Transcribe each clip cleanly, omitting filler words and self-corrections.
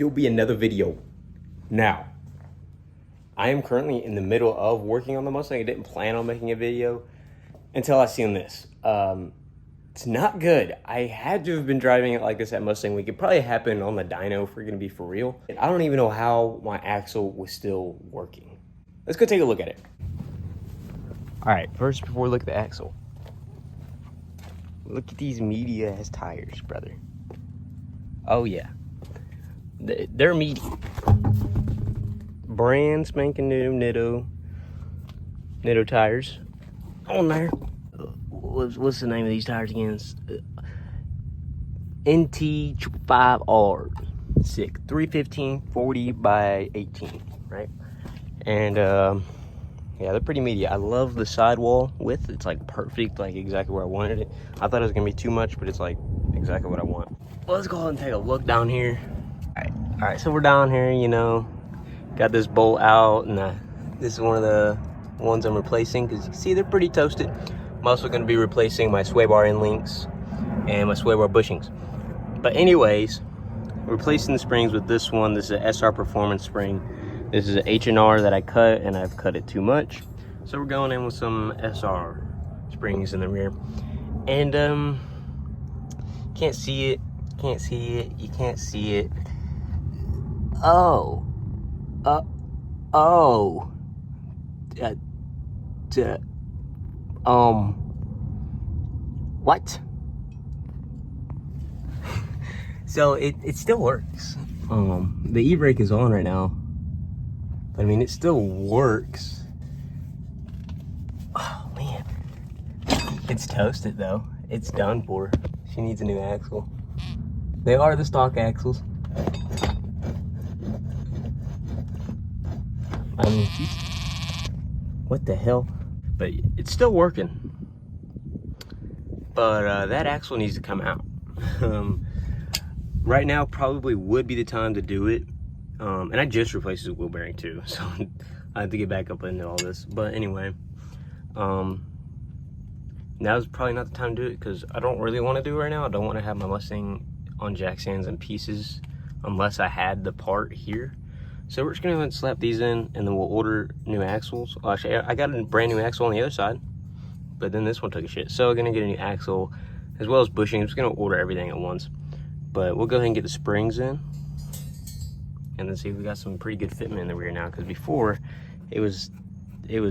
There'll be another video. Now, I am currently in the middle of working on the Mustang. I didn't plan on making a video until I seen this. It's not good. I had to have been driving it like this at Mustang Week. It probably happened on the dyno, if we're gonna be for real. I don't even know how my axle was still working. Let's go take a look at it. All right, first before we look at the axle, look at these meaty ass tires, brother. Oh yeah, they're meaty. Brand spanking new Nitto tires on there. What's the name of these tires again? NT5R. Sick. 315 40 by 18, right? And yeah, they're pretty meaty. I love the sidewall width. It's like perfect, like exactly where I wanted it. I thought it was gonna be too much, but it's like exactly what I want. Well, let's go ahead and take a look down here. All right, so we're down here, you know, got this bolt out, and this is one of the ones I'm replacing, because you can see they're pretty toasted. I'm also going to be replacing my sway bar end links and my sway bar bushings. But anyways, replacing the springs with this one. This is an SR Performance spring. This is an H&R that I cut, and I've cut it too much. So we're going in with some SR springs in the rear. And can't see it. Can't see it. You can't see it. Oh. What? So it still works. The e-brake is on right now, but I mean, it still works. Oh man, it's toasted though. It's done for. She needs a new axle. They are the stock axles. I mean, what the hell? But it's still working. But that axle needs to come out. Right now probably would be the time to do it. And I just replaced his wheel bearing too, so I have to get back up into all this. But anyway, now's probably not the time to do it, because I don't really want to do it right now. I don't want to have my Mustang on jack stands and pieces unless I had the part here. So we're just gonna go ahead and slap these in, and then we'll order new axles. Well, actually, I got a brand new axle on the other side, but then this one took a shit. So we're gonna get a new axle as well as bushing. I'm just gonna order everything at once. But we'll go ahead and get the springs in, and then see if we got some pretty good fitment in the rear now. Because before, it was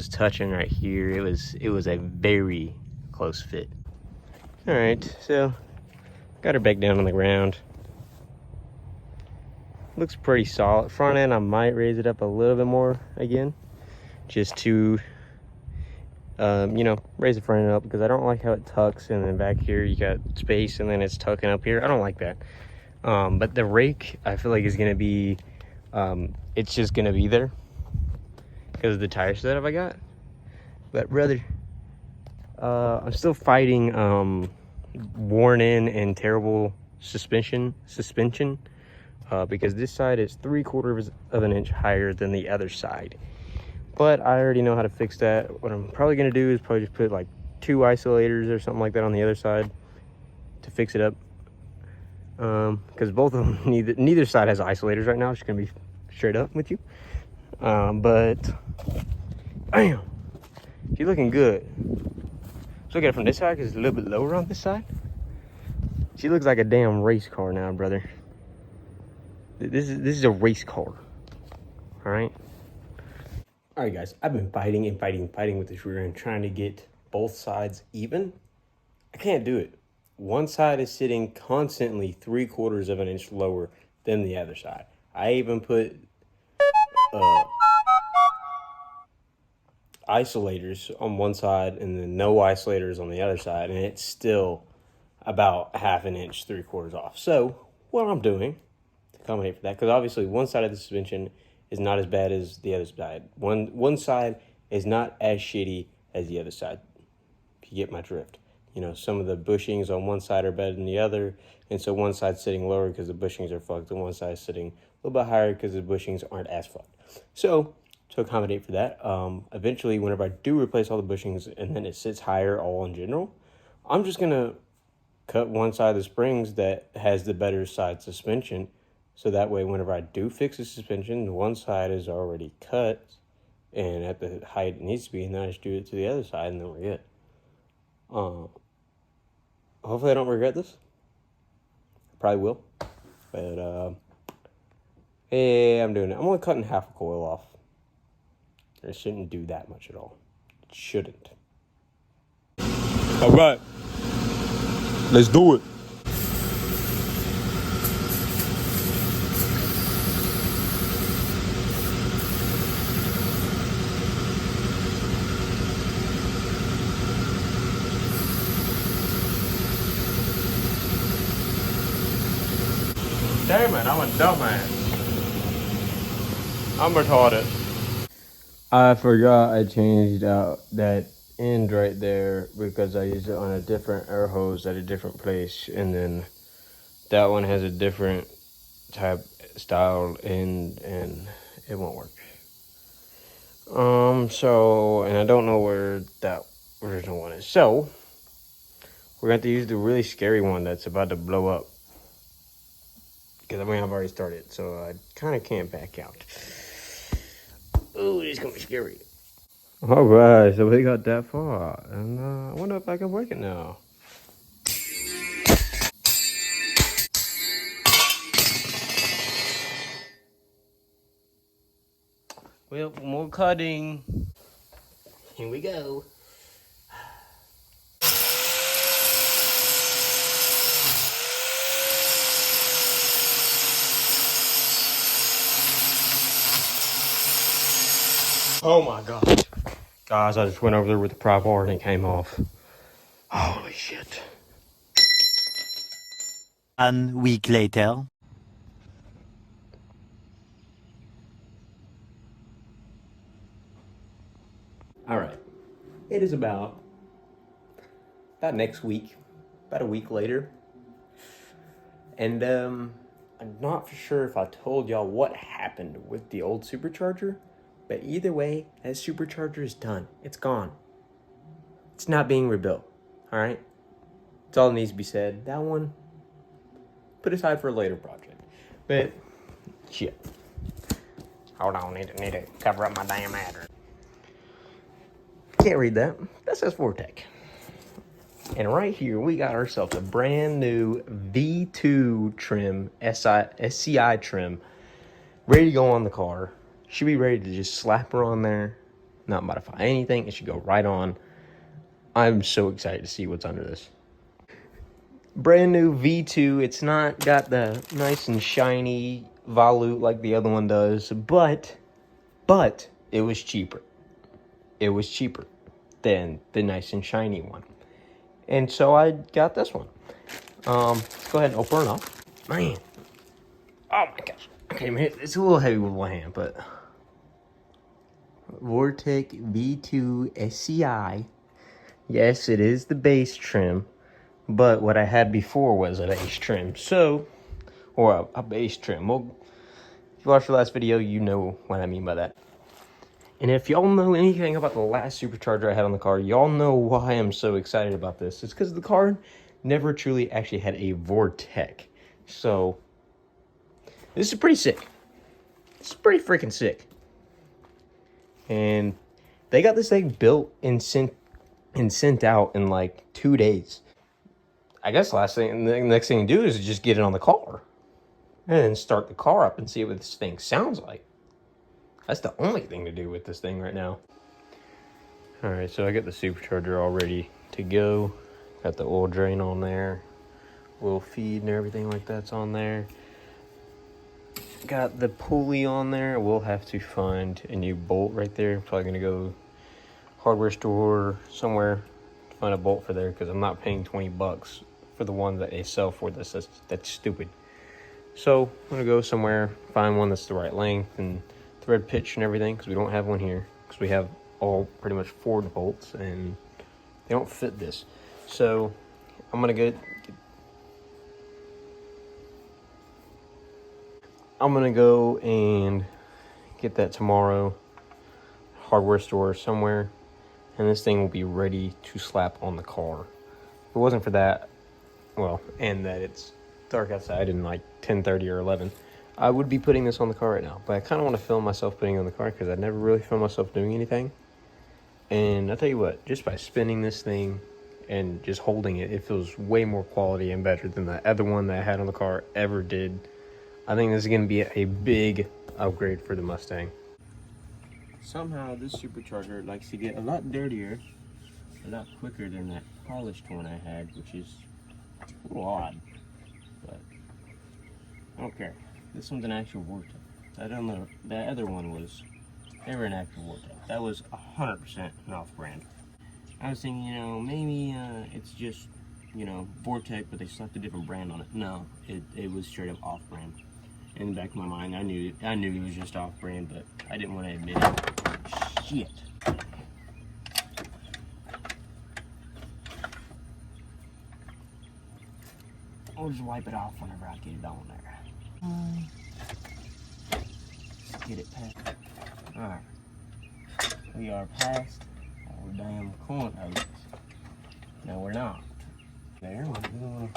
touching right here. It was a very close fit. All right, so got her back down on the ground. Looks pretty solid. Front end, I might raise it up a little bit more again, just to, you know, raise the front end up, because I don't like how it tucks, and then back here you got space, and then it's tucking up here. I don't like that. But the rake, I feel like is gonna be, it's just gonna be there because of the tire setup I got. But brother, I'm still fighting worn in and terrible suspension. Because this side is 3/4 of an inch higher than the other side. But I already know how to fix that. What I'm probably gonna do is probably just put like 2 isolators or something like that on the other side to fix it up. Because both of them, neither side has isolators right now. I'm just gonna be straight up with you. But bam, she's looking good. So look at it from this side, because it's a little bit lower on this side. She looks like a damn race car now, brother. This is a race car. All right, guys. I've been fighting with this rear end, trying to get both sides even. I can't do it. One side is sitting constantly 3/4 of an inch lower than the other side. I even put isolators on one side and then no isolators on the other side, and it's still about 1/2 inch, 3/4 off. So what I'm doing to accommodate for that, because obviously one side of the suspension is not as bad as the other side. One side is not as shitty as the other side, if you get my drift. You know, some of the bushings on one side are better than the other, and so one side's sitting lower because the bushings are fucked, and one side's sitting a little bit higher because the bushings aren't as fucked. So to accommodate for that, eventually whenever I do replace all the bushings and then it sits higher all in general, I'm just gonna cut one side of the springs that has the better side suspension So that way, whenever I do fix the suspension, one side is already cut and at the height it needs to be, and then I just do it to the other side, and then we're good. Hopefully I don't regret this. I probably will. But, yeah, I'm doing it. I'm only cutting half a coil off. It shouldn't do that much at all. It shouldn't. All right. Let's do it. Damn it, I'm a dumbass. I'm retarded. I forgot I changed out that end right there because I used it on a different air hose at a different place, and then that one has a different type style end and it won't work. So, and I don't know where that original one is. So we're going to have to use the really scary one that's about to blow up. Because I mean, I've already started, so I kind of can't back out. Ooh, it's going to be scary. All right, so we got that far. And I wonder if I can work it now. Well, more cutting. Here we go. Oh my gosh. Guys, I just went over there with the pry bar and it came off. Holy shit. 1 week later. All right. It is about next week, about a week later. And I'm not for sure if I told y'all what happened with the old supercharger, but either way, that supercharger is done. It's gone. It's not being rebuilt. All right? That's all that needs to be said. That one, put aside for a later project. But, shit. Hold on, need to cover up my damn address. Can't read that. That says vortech. And right here, we got ourselves a brand new V2 trim, SCI trim, ready to go on the car. Should be ready to just slap her on there, not modify anything. It should go right on. I'm so excited to see what's under this. Brand new V2. It's not got the nice and shiny volute like the other one does, but it was cheaper. It was cheaper than the nice and shiny one. And so I got this one. Let's go ahead and open it up. Man. Oh my gosh. Okay, man, it's a little heavy with one hand, but vortech V2 SCI. Yes, it is the base trim, but what I had before was a base trim. So, or a base trim. Well, if you watched the last video, you know what I mean by that. And if y'all know anything about the last supercharger I had on the car, y'all know why I'm so excited about this. It's because the car never truly actually had a vortech. So, this is pretty sick. It's pretty freaking sick. And they got this thing built and sent out in like 2 days. I guess the next thing to do is just get it on the car. And then start the car up and see what this thing sounds like. That's the only thing to do with this thing right now. All right, so I got the supercharger all ready to go. Got the oil drain on there. Oil feed and everything like that's on there. Got the pulley on there. We'll have to find a new bolt right there. Probably gonna go hardware store somewhere to find a bolt for there because I'm not paying $20 for the one that they sell for this. That's stupid. So I'm gonna go somewhere, find one that's the right length and thread pitch and everything because we don't have one here because we have all pretty much Ford bolts and they don't fit this. So I'm gonna go and get that tomorrow, hardware store somewhere, and this thing will be ready to slap on the car. If it wasn't for that, well, and that it's dark outside and like 10:30 or 11, I would be putting this on the car right now, but I kind of want to film myself putting it on the car because I never really filmed myself doing anything. And I'll tell you what, just by spinning this thing and just holding it, it feels way more quality and better than the other one that I had on the car ever did. I think this is going to be a big upgrade for the Mustang. Somehow this supercharger likes to get a lot dirtier, a lot quicker than that polished one I had, which is a little odd, but I don't care. This one's an actual vortech. I don't know, that other one was never an actual vortech. That was 100% an off-brand. I was thinking, you know, maybe it's just, you know, vortech, but they slapped a different brand on it. No, it was straight up off-brand. In the back of my mind, I knew it was just off-brand, but I didn't want to admit it. Shit. I'll just wipe it off whenever I get it on there. Let's get it past. Alright. We are past our damn corn oats. No, we're not. There, we're going.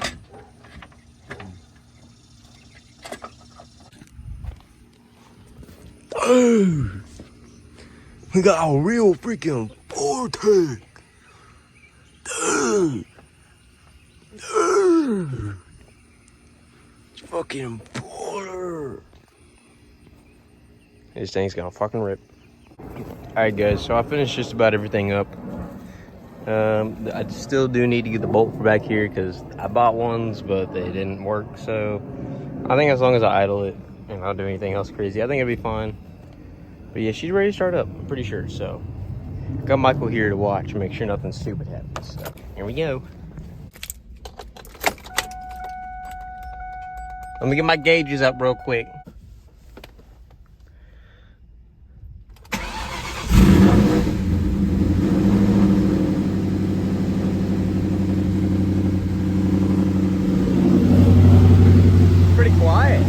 Dude! We got a real freaking vortech! Dude! Dude! It's fucking baller! This thing's gonna fucking rip. Alright guys, so I finished just about everything up. I still do need to get the bolt for back here because I bought ones but they didn't work, so I think as long as I idle it and I don't do anything else crazy, I think it'll be fine. But yeah, she's ready to start up, I'm pretty sure, so got Michael here to watch and make sure nothing stupid happens. So here we go. Let me get my gauges up real quick. Pretty quiet.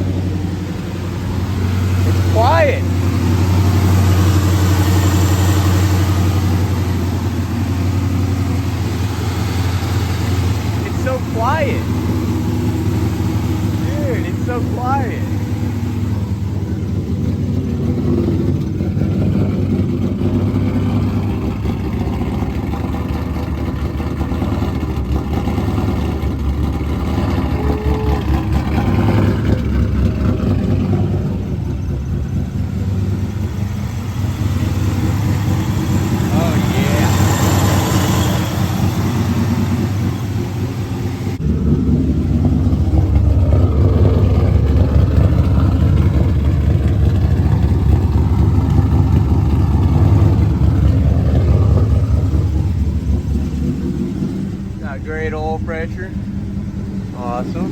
It's quiet. It's so quiet. Dude, it's so quiet. Great oil pressure. Awesome.